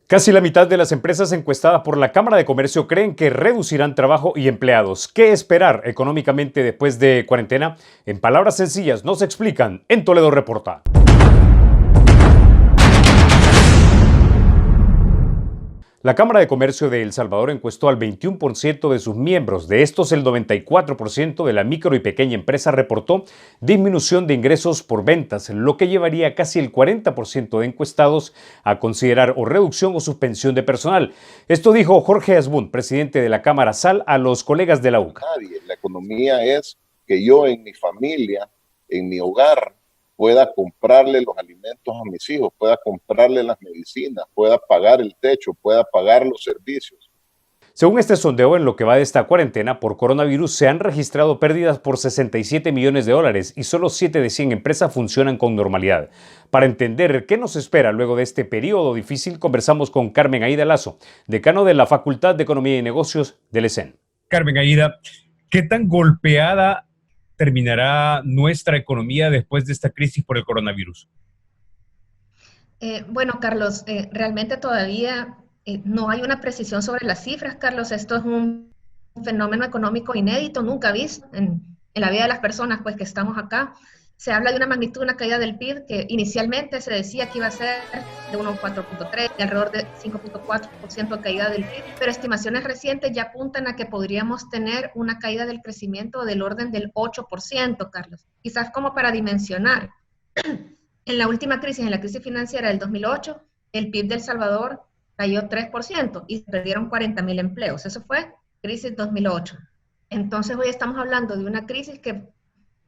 Casi la mitad de las empresas encuestadas por la Cámara de Comercio creen que reducirán trabajo y empleados. ¿Qué esperar económicamente después de cuarentena? En palabras sencillas nos explican en Toledo Reporta. La Cámara de Comercio de El Salvador encuestó al 21% de sus miembros. De estos, el 94% de la micro y pequeña empresa reportó disminución de ingresos por ventas, lo que llevaría casi el 40% de encuestados a considerar o reducción o suspensión de personal. Esto dijo Jorge Asbun, presidente de la Cámara SAL, a los colegas de la UCA. La economía es que yo en mi familia, en mi hogar, pueda comprarle los alimentos a mis hijos, pueda comprarle las medicinas, pueda pagar el techo, pueda pagar los servicios. Según este sondeo, en lo que va de esta cuarentena por coronavirus, se han registrado pérdidas por 67 millones de dólares y solo 7 de 100 empresas funcionan con normalidad. Para entender qué nos espera luego de este periodo difícil, conversamos con Carmen Aida Lazo, decano de la Facultad de Economía y Negocios del ESEN. Carmen Aida, ¿qué tan golpeada terminará nuestra economía después de esta crisis por el coronavirus? Bueno, Carlos, realmente todavía no hay una precisión sobre las cifras, Carlos. Esto es un fenómeno económico inédito, nunca visto en la vida de las personas pues, que estamos acá. Se habla de una magnitud, una caída del PIB que inicialmente se decía que iba a ser de 1,4.3, de alrededor de 5,4% de caída del PIB, pero estimaciones recientes ya apuntan a que podríamos tener una caída del crecimiento del orden del 8%, Carlos. Quizás como para dimensionar. En la última crisis, en la crisis financiera del 2008, el PIB de El Salvador cayó 3% y se perdieron 40,000 empleos. Eso fue crisis 2008. Entonces hoy estamos hablando de una crisis que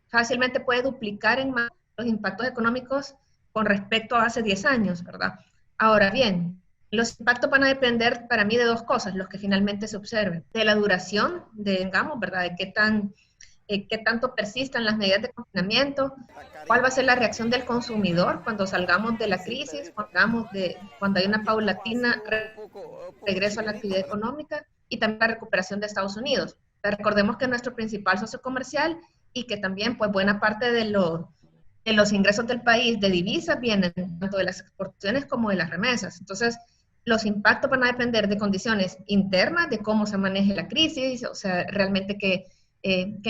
fácilmente puede duplicar en más los impactos económicos con respecto a hace 10 años, ¿verdad? Ahora bien, los impactos van a depender para mí de dos cosas, los que finalmente se observen. De la duración, digamos, ¿verdad? De qué tanto persistan las medidas de confinamiento, cuál va a ser la reacción del consumidor cuando salgamos de la crisis, cuando hay una paulatina regreso a la actividad económica y también la recuperación de Estados Unidos. Pero recordemos que nuestro principal socio comercial y que también pues buena parte de los ingresos del país de divisas vienen tanto de las exportaciones como de las remesas. Entonces, los impactos van a depender de condiciones internas, de cómo se maneje la crisis, o sea, realmente que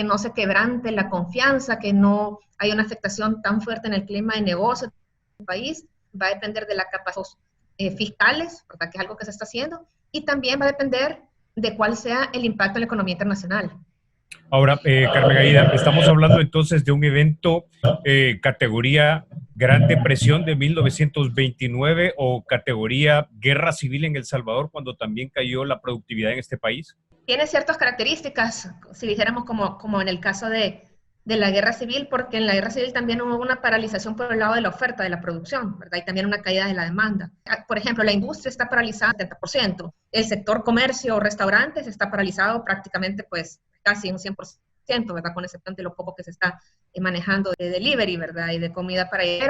no se quebrante la confianza, que no haya una afectación tan fuerte en el clima de negocio del país, va a depender de las capacidades fiscales, ¿verdad? Que es algo que se está haciendo, y también va a depender de cuál sea el impacto en la economía internacional. Ahora, Carmen Aida, estamos hablando entonces de un evento categoría Gran Depresión de 1929 o categoría Guerra Civil en El Salvador, cuando también cayó la productividad en este país. Tiene ciertas características, si dijéramos como en el caso de la guerra civil, porque en la guerra civil también hubo una paralización por el lado de la oferta, de la producción, ¿verdad? Y también una caída de la demanda. Por ejemplo, la industria está paralizada al 70%, el sector comercio o restaurantes está paralizado prácticamente pues casi un 100%, ¿verdad? Con excepción de lo poco que se está manejando de delivery, ¿verdad? Y de comida para ir.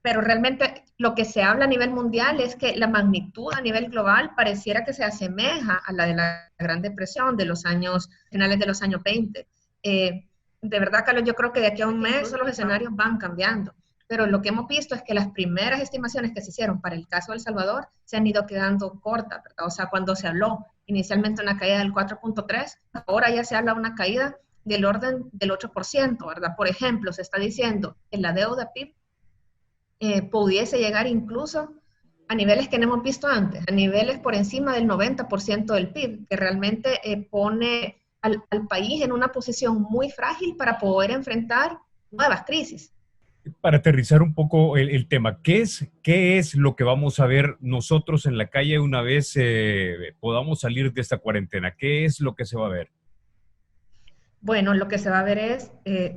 Pero realmente lo que se habla a nivel mundial es que la magnitud a nivel global pareciera que se asemeja a la de la Gran Depresión de los años, finales de los años 20. De verdad, Carlos, yo creo que de aquí a un mes los escenarios van cambiando. Pero lo que hemos visto es que las primeras estimaciones que se hicieron para el caso de El Salvador se han ido quedando cortas, ¿verdad? O sea, cuando se habló inicialmente una caída del 4.3, ahora ya se habla de una caída del orden del 8%, ¿verdad? Por ejemplo, se está diciendo que la deuda PIB pudiese llegar incluso a niveles que no hemos visto antes, a niveles por encima del 90% del PIB, que realmente pone al país en una posición muy frágil para poder enfrentar nuevas crisis. Para aterrizar un poco el tema, ¿qué es lo que vamos a ver nosotros en la calle una vez podamos salir de esta cuarentena? ¿Qué es lo que se va a ver? Bueno, lo que se va a ver es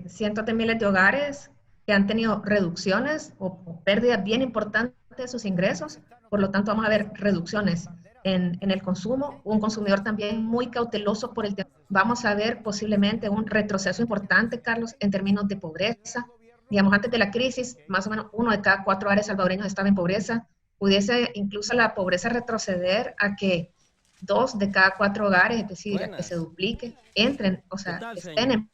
cientos de miles de hogares que han tenido reducciones o pérdidas bien importantes de sus ingresos, por lo tanto vamos a ver reducciones en el consumo, un consumidor también muy cauteloso por el tema. Vamos a ver posiblemente un retroceso importante, Carlos, en términos de pobreza. Digamos, antes de la crisis, más o menos 1 de cada 4 hogares salvadoreños estaba en pobreza. Pudiese incluso la pobreza retroceder a que 2 de cada 4 hogares, es decir, a que se duplique, entren, o sea, estén en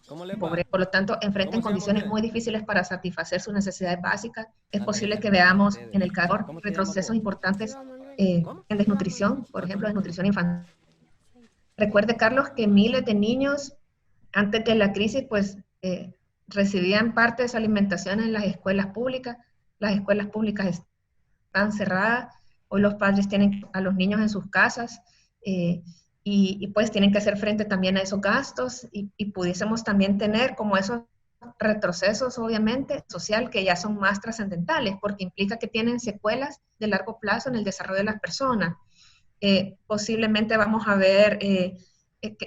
pobreza, por lo tanto, enfrentan condiciones muy difíciles para satisfacer sus necesidades básicas. Es posible que veamos en el calor retrocesos importantes en desnutrición, por ejemplo, desnutrición infantil. Recuerde, Carlos, que miles de niños antes de la crisis, pues, recibían parte de su alimentación en las escuelas públicas. Las escuelas públicas están cerradas. Hoy los padres tienen a los niños en sus casas y pues tienen que hacer frente también a esos gastos y pudiésemos también tener como esos retrocesos, obviamente, social, que ya son más trascendentales, porque implica que tienen secuelas de largo plazo en el desarrollo de las personas. Posiblemente vamos a ver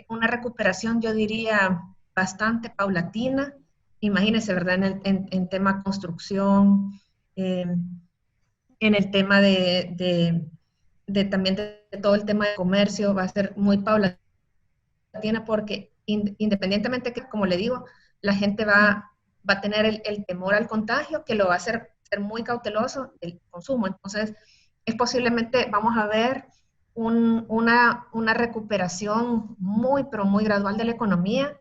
una recuperación, yo diría, bastante paulatina. Imagínense, ¿verdad? En tema construcción, en el tema también de todo el tema de comercio, va a ser muy paulatina porque independientemente que, como le digo, la gente va a tener el temor al contagio, que lo va a hacer ser muy cauteloso el consumo. Entonces, posiblemente vamos a ver una recuperación muy, pero muy gradual de la economía.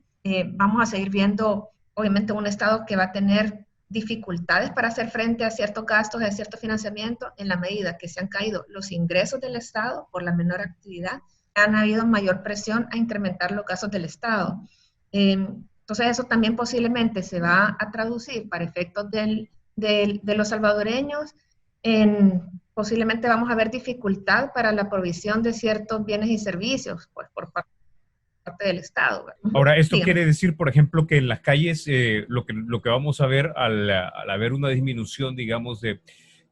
Vamos a seguir viendo, obviamente, un Estado que va a tener dificultades para hacer frente a ciertos gastos, a cierto financiamiento, en la medida que se han caído los ingresos del Estado por la menor actividad, han habido mayor presión a incrementar los gastos del Estado. Entonces, eso también posiblemente se va a traducir para efectos de los salvadoreños posiblemente vamos a ver dificultad para la provisión de ciertos bienes y servicios pues, por parte del Estado. Ahora, esto Dígame. quiere decir, por ejemplo, que en las calles lo que vamos a ver al haber una disminución, digamos, de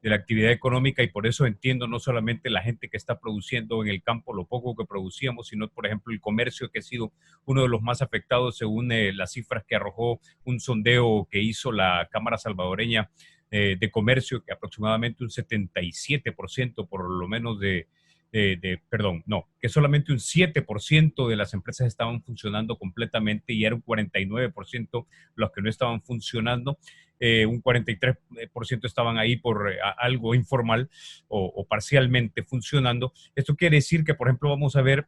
la actividad económica, y por eso entiendo no solamente la gente que está produciendo en el campo lo poco que producíamos, sino, por ejemplo, el comercio, que ha sido uno de los más afectados según las cifras que arrojó un sondeo que hizo la Cámara Salvadoreña de Comercio, que aproximadamente un 77% por lo menos que solamente un 7% de las empresas estaban funcionando completamente y era un 49% los que no estaban funcionando. Un 43% estaban ahí por algo informal o parcialmente funcionando. Esto quiere decir que, por ejemplo, vamos a ver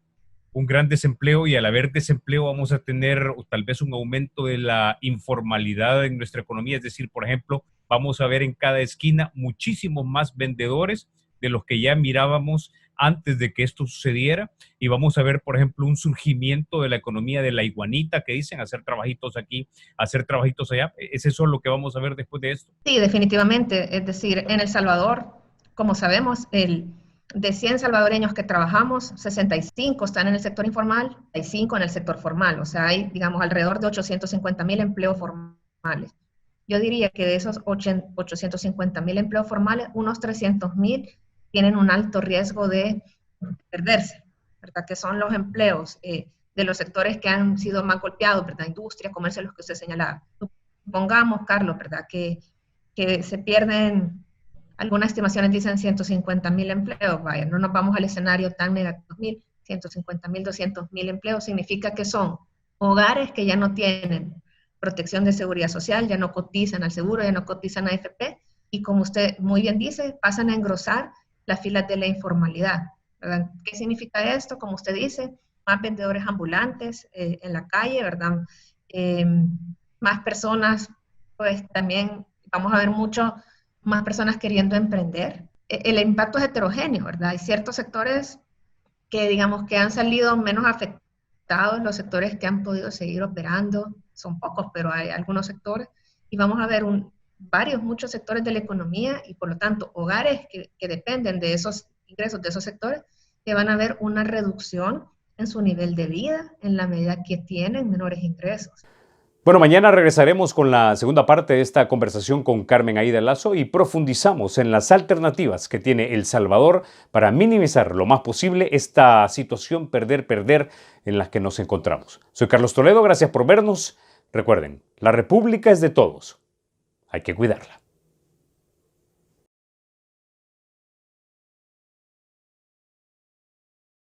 un gran desempleo, y al haber desempleo vamos a tener tal vez un aumento de la informalidad en nuestra economía. Es decir, por ejemplo, vamos a ver en cada esquina muchísimos más vendedores de los que ya mirábamos antes de que esto sucediera, y vamos a ver, por ejemplo, un surgimiento de la economía de la iguanita, que dicen, hacer trabajitos aquí, hacer trabajitos allá. ¿Es eso lo que vamos a ver después de esto? Sí, definitivamente. Es decir, en El Salvador, como sabemos, de 100 salvadoreños que trabajamos, 65 están en el sector informal, hay 5 en el sector formal. O sea, hay, digamos, alrededor de 850,000 empleos formales. Yo diría que de esos 850,000 empleos formales, unos 300,000 tienen un alto riesgo de perderse, ¿verdad? Que son los empleos de los sectores que han sido más golpeados, ¿verdad? Industria, comercio, los que usted señalaba. Supongamos, Carlos, ¿verdad? Que se pierden, algunas estimaciones dicen 150,000 empleos, vaya, no nos vamos al escenario tan negativo, 150,000, 200,000 empleos, significa que son hogares que ya no tienen protección de seguridad social, ya no cotizan al seguro, ya no cotizan a AFP, y como usted muy bien dice, pasan a engrosar las filas de la informalidad, ¿verdad? ¿Qué significa esto? Como usted dice, más vendedores ambulantes en la calle, ¿verdad? Más personas, pues también vamos a ver mucho más personas queriendo emprender. El impacto es heterogéneo, ¿verdad? Hay ciertos sectores que, digamos, que han salido menos afectados, los sectores que han podido seguir operando, son pocos, pero hay algunos sectores, y vamos a ver muchos sectores de la economía y por lo tanto hogares que dependen de esos ingresos de esos sectores que van a ver una reducción en su nivel de vida en la medida que tienen menores ingresos. Bueno, mañana regresaremos con la segunda parte de esta conversación con Carmen Aída Lazo y profundizamos en las alternativas que tiene El Salvador para minimizar lo más posible esta situación perder en la que nos encontramos. Soy Carlos Toledo, gracias por vernos. Recuerden, la República es de todos. Hay que cuidarla.